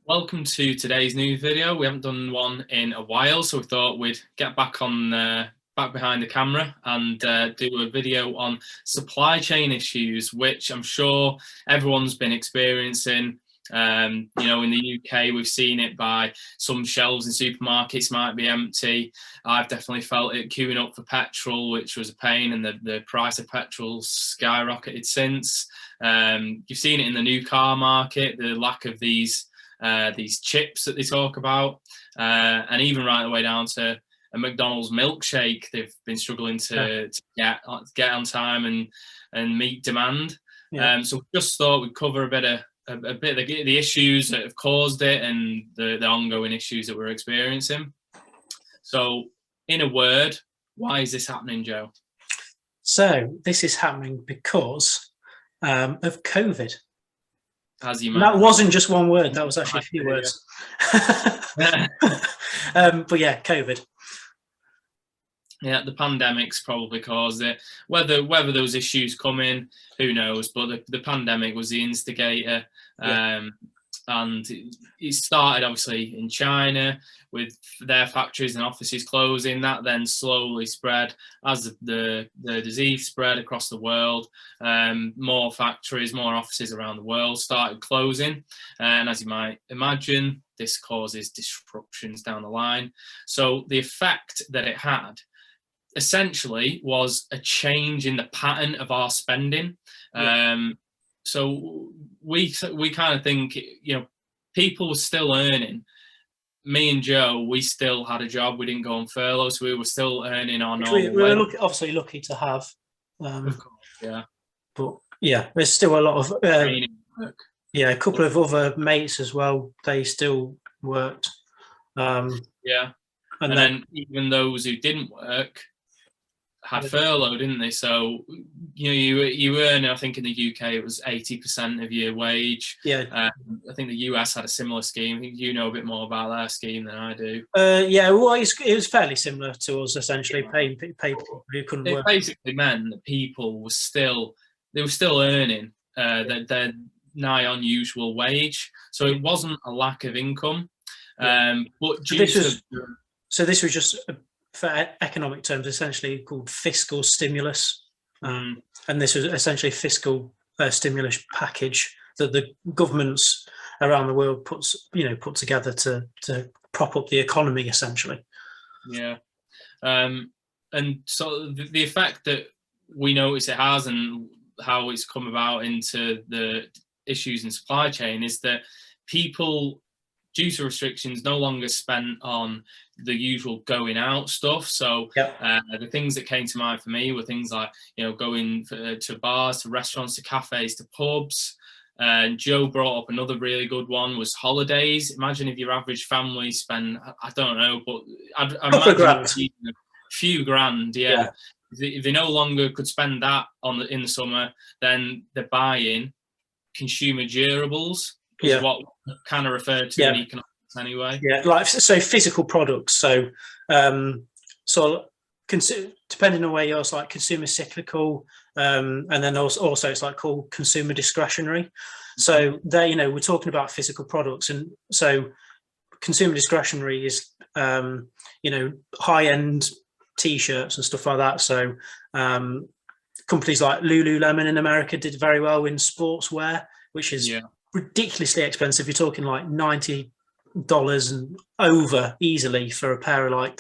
Welcome to today's news video. We haven't done one in a while, so we thought we'd get back behind the camera and do a video on supply chain issues, which I'm sure everyone's been experiencing. In the UK, we've seen it by some shelves in supermarkets might be empty. I've definitely felt it queuing up for petrol, which was a pain, and the price of petrol skyrocketed since. You've seen it in the new car market, the lack of these chips that they talk about, and even right the way down to a McDonald's milkshake, they've been struggling to get on time and meet demand. So we just thought we'd cover a bit of the issues that have caused it and the ongoing issues that we're experiencing. So, in a word, why is this happening, Joe? So this is happening because of COVID. That wasn't just one word, that was actually a few words. But yeah, COVID. Yeah, the pandemic's probably caused it. Whether those issues come in, who knows? But the pandemic was the instigator. And it started obviously in China with their factories and offices closing. That then slowly spread as the disease spread across the world. More factories, more offices around the world started closing. And as you might imagine, this causes disruptions down the line. So the effect that it had essentially was a change in the pattern of our spending. So we kind of think, people were still earning. Me and Joe, we still had a job. We didn't go on furlough, so we were still earning our normal we were obviously lucky to have. Of course, yeah. But yeah, there's still a lot of a couple of other mates as well. They still worked. And then even those who didn't work had furlough, didn't they? So you earn, I think in the UK it was 80% of your wage. I think the US had a similar scheme. I think you know a bit more about their scheme than I do. Well, it was fairly similar to us, essentially paying people who couldn't work. It basically meant that people were still earning their nigh unusual wage, so it wasn't a lack of income. But so this was just, for economic terms, essentially called fiscal stimulus, and this was essentially a fiscal stimulus package that the governments around the world put together to prop up the economy, essentially. And so the effect that we notice it has and how it's come about into the issues in supply chain is that people, due to restrictions, no longer spent on the usual going out stuff. So the things that came to mind for me were things like, going to bars, to restaurants, to cafes, to pubs. And Joe brought up another really good one, was holidays. Imagine if your average family spend, I don't know, but I'd imagine a few grand. If they no longer could spend that in the summer, then they're buying consumer durables. Is what kind of referred to in economics anyway. So physical products. So depending on where you're, it's like consumer cyclical, and then also it's like called consumer discretionary. So there, we're talking about physical products, and so consumer discretionary is high-end t-shirts and stuff like that. So companies like Lululemon in America did very well in sportswear, which is ridiculously expensive. You're talking like $90 and over easily for a pair of like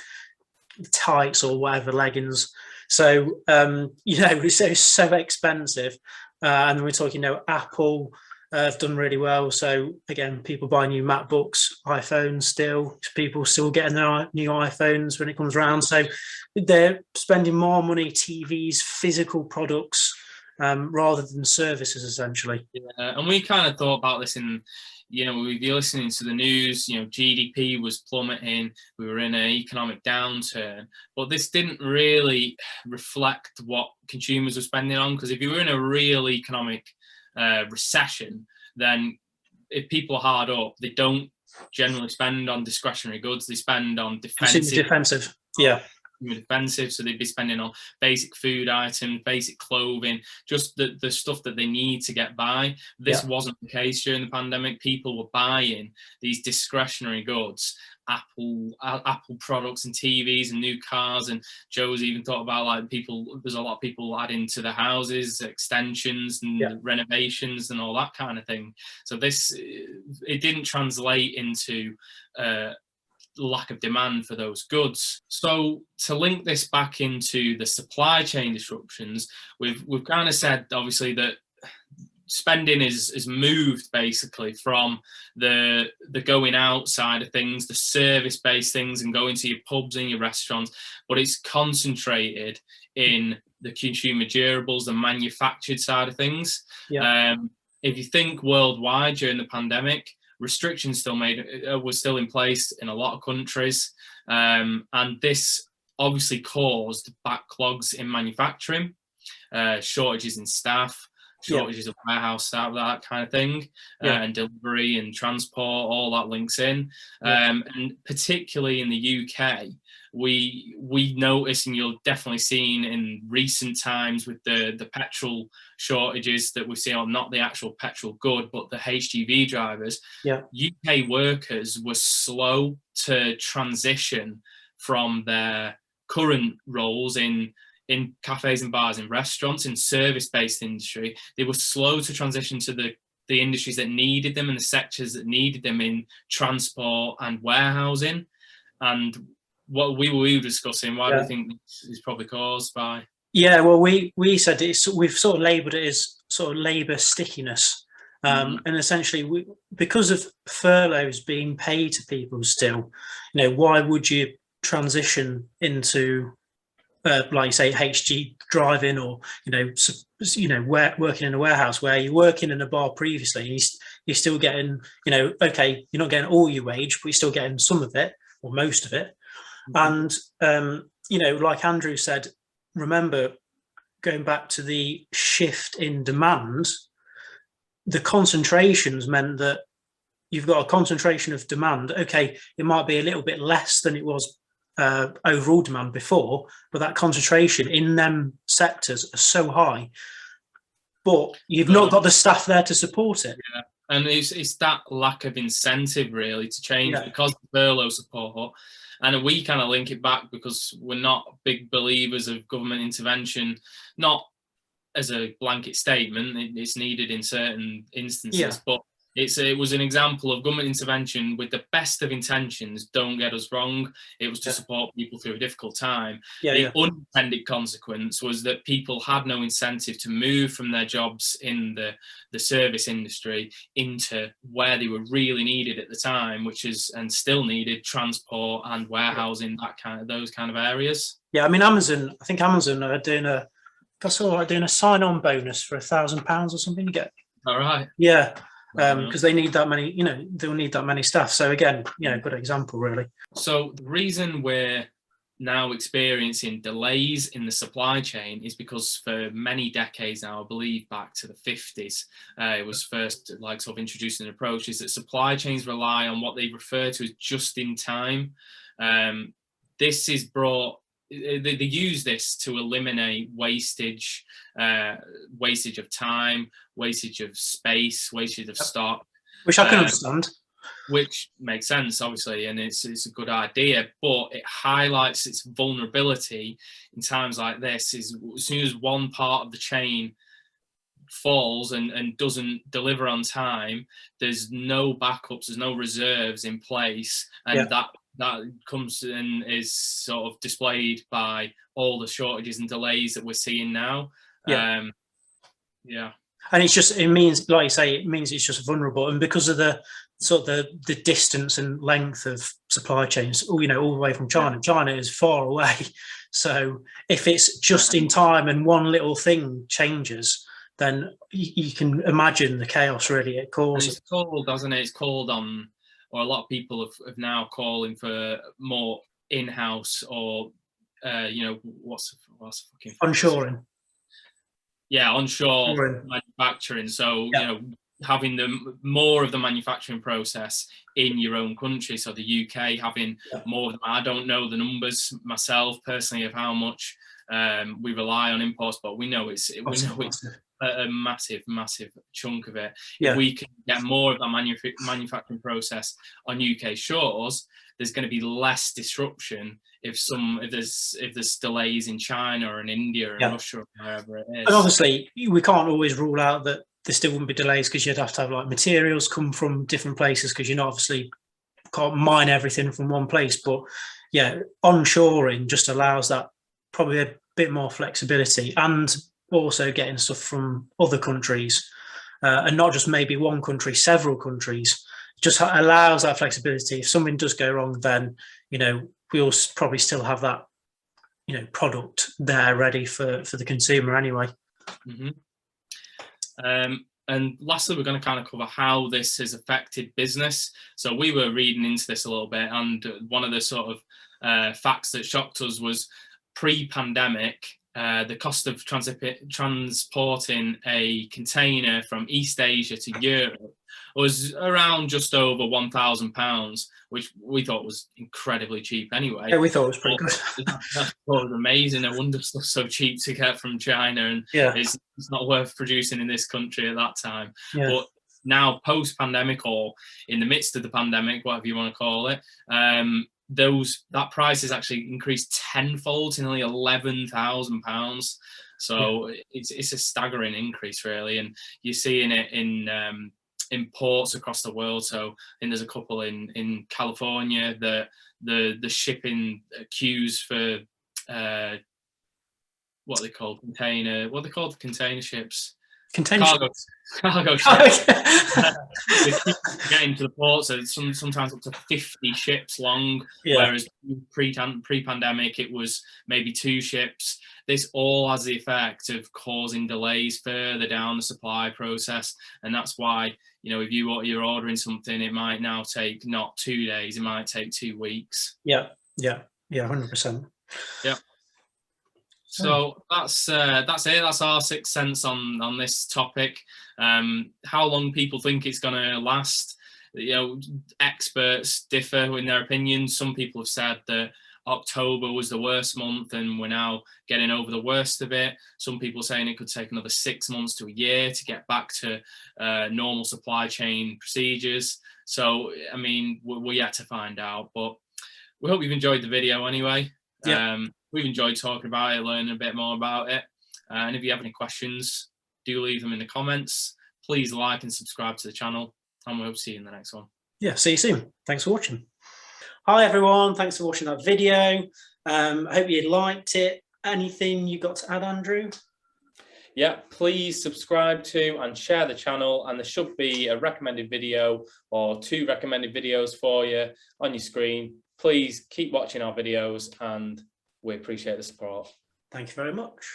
tights or whatever, leggings. So it's so expensive. And then we're talking, Apple have done really well. So again, people buy new MacBooks, iPhones still. People still getting their new iPhones when it comes around. So they're spending more money, TVs, physical products, rather than services, essentially. And we kind of thought about this in, we'd be listening to the news, GDP was plummeting, we were in an economic downturn, but this didn't really reflect what consumers were spending on, because if you were in a real economic recession, then if people are hard up, they don't generally spend on discretionary goods, they spend on defensive. consumer defensive, so they'd be spending on basic food items, basic clothing, just the stuff that they need to get by. This wasn't the case during the pandemic. People were buying these discretionary goods, Apple products and TVs and new cars, and Joe's even thought about, like, there's a lot of people adding to their houses, extensions and renovations and all that kind of thing. So it didn't translate into lack of demand for those goods. So to link this back into the supply chain disruptions, we've kind of said, obviously, that spending is moved basically from the going out side of things, the service-based things, and going to your pubs and your restaurants, but it's concentrated in the consumer durables, the manufactured side of things. If you think worldwide during the pandemic, restrictions were still in place in a lot of countries, and this obviously caused backlogs in manufacturing, shortages in staff, shortages of warehouse staff, that kind of thing, and delivery and transport, all that links in. And particularly in the UK, we notice, and you'll definitely seen in recent times with the petrol shortages that we've seen, or not the actual petrol good, but the HGV drivers, UK workers were slow to transition from their current roles in cafes and bars and restaurants, in service-based industry. They were slow to transition to the industries that needed them and the sectors that needed them in transport and warehousing. And what we were discussing, why do you think this is probably caused by? Yeah, well, we said we've sort of labelled it as sort of labour stickiness. And essentially, because of furloughs being paid to people still, why would you transition into like you say, HG driving, or working in a warehouse where you're working in a bar previously, and you're still getting, okay, you're not getting all your wage, but you're still getting some of it or most of it. And like Andrew said, remember, going back to the shift in demand, the concentrations meant that you've got a concentration of demand. Okay, it might be a little bit less than it was overall demand before, but that concentration in them sectors are so high, but you've not got the staff there to support it. And it's that lack of incentive really to change, because of furlough support. And we kind of link it back because we're not big believers of government intervention, not as a blanket statement. It's needed in certain instances, but it was an example of government intervention with the best of intentions. Don't get us wrong. It was to support people through a difficult time. The unintended consequence was that people had no incentive to move from their jobs in the service industry into where they were really needed at the time, which is, and still needed, transport and warehousing, those kind of areas. I mean, Amazon are doing a sign-on bonus for £1,000 or something. You get. All right. Because they need that many, they'll need that many staff. So again, good example, really. So the reason we're now experiencing delays in the supply chain is because for many decades now, I believe back to the 50s, it was first sort of introducing an approach, is that supply chains rely on what they refer to as just in time. This is brought. They use this to eliminate wastage of time, wastage of space, wastage of stock. Which I can understand. Which makes sense, obviously, and it's a good idea, but it highlights its vulnerability in times like this. Is as soon as one part of the chain falls and doesn't deliver on time, there's no backups, there's no reserves in place, and that comes and is sort of displayed by all the shortages and delays that we're seeing now. And it means, like you say, it's just vulnerable, and because of the sort of the distance and length of supply chains, all the way from China. China is far away, so if it's just in time and one little thing changes, then you can imagine the chaos really it causes. It's called, doesn't it? It's called on. Or a lot of people have now calling for more in-house, or what's fucking onshoring. Onshore manufacturing. So having more of the manufacturing process in your own country. So the UK having more of them. I don't know the numbers myself personally of how much we rely on imports, but we know it's a massive chunk of it. If we can get more of that manufacturing process on UK shores, there's going to be less disruption if there's delays in China or in India and Russia or wherever it is. And obviously, we can't always rule out that there still wouldn't be delays, because you'd have to have like materials come from different places, because you obviously can't mine everything from one place. But yeah, onshoring just allows that probably a bit more flexibility, and also getting stuff from other countries, and not just maybe one country, several countries. Just allows that flexibility. If something does go wrong, then we'll probably still have that product there ready for the consumer anyway. And lastly, we're going to kind of cover how this has affected business. So we were reading into this a little bit, and one of the sort of facts that shocked us was pre-pandemic, the cost of transporting a container from East Asia to Europe was around just over £1,000, which we thought was incredibly cheap anyway. Yeah, we thought it was pretty good. That was amazing. No wonder stuff's so cheap to get from China, and it's not worth producing in this country at that time. But now, post-pandemic, or in the midst of the pandemic, whatever you want to call it, that price has actually increased tenfold to nearly £11,000. So it's a staggering increase, really, and you're seeing it in ports across the world. So I think there's a couple in California. The shipping queues for what are they called container ships. Cargo ships. Getting to the port, so it's sometimes up to 50 ships long, whereas pre-pandemic it was maybe 2 ships. This all has the effect of causing delays further down the supply process, and that's why if you're ordering something, it might now take not 2 days, it might take 2 weeks. 100%. Yeah. So that's it. That's our 6 cents on this topic. How long people think it's going to last, experts differ in their opinions. Some people have said that October was the worst month and we're now getting over the worst of it. Some people saying it could take another 6 months to a year to get back to normal supply chain procedures. So, I mean, we're yet to find out, but we hope you've enjoyed the video anyway. We've enjoyed talking about it, learning a bit more about it. And if you have any questions, do leave them in the comments. Please like and subscribe to the channel, and we'll see you in the next one. Yeah, see you soon. Thanks for watching. Hi, everyone. Thanks for watching that video. I hope you liked it. Anything you got to add, Andrew? Yeah, please subscribe to and share the channel, and there should be a recommended video or 2 recommended videos for you on your screen. Please keep watching our videos, and we appreciate the support. Thank you very much.